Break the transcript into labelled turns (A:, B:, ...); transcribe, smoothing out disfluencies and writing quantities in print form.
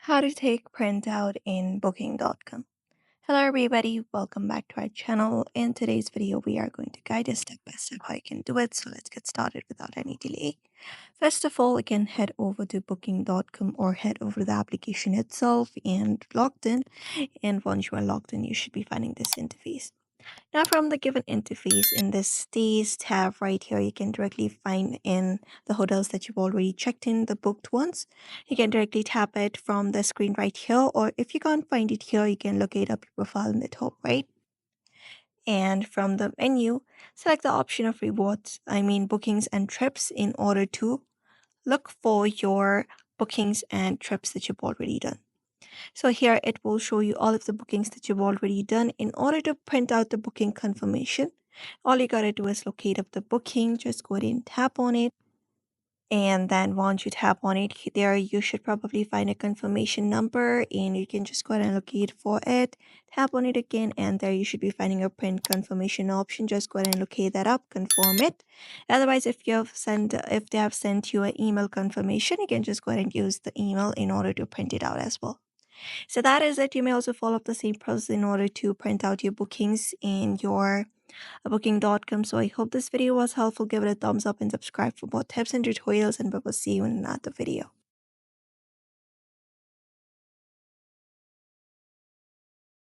A: How to take printout in booking.com. Hello everybody, welcome back to our channel. In today's video, we are going to guide you step by step how you can do it. So let's get started without any delay. First of all, you can head over to booking.com or head over to the application itself and logged in. And once you are logged in, you should be finding this interface. Now from the given interface in this stays tab right here, you can directly find in the hotels that you've already checked in, the booked ones. You can directly tap it from the screen right here, or if you can't find it here, you can locate up your profile in the top right. And from the menu, select the option of rewards, bookings and trips, in order to look for your bookings and trips that you've already done. So here it will show you all of the bookings that you've already done. In order to print out the booking confirmation, all you gotta do is locate up the booking, just go ahead and tap on it. And then once you tap on it, there you should probably find a confirmation number and you can just go ahead and locate for it. Tap on it again and there you should be finding a print confirmation option. Just go ahead and locate that up, confirm it. Otherwise, if they have sent you an email confirmation, you can just go ahead and use the email in order to print it out as well. So that is it. You may also follow up the same process in order to print out your bookings in your booking.com. So I hope this video was helpful. Give it a thumbs up and subscribe for more tips and tutorials, and we will see you in another video.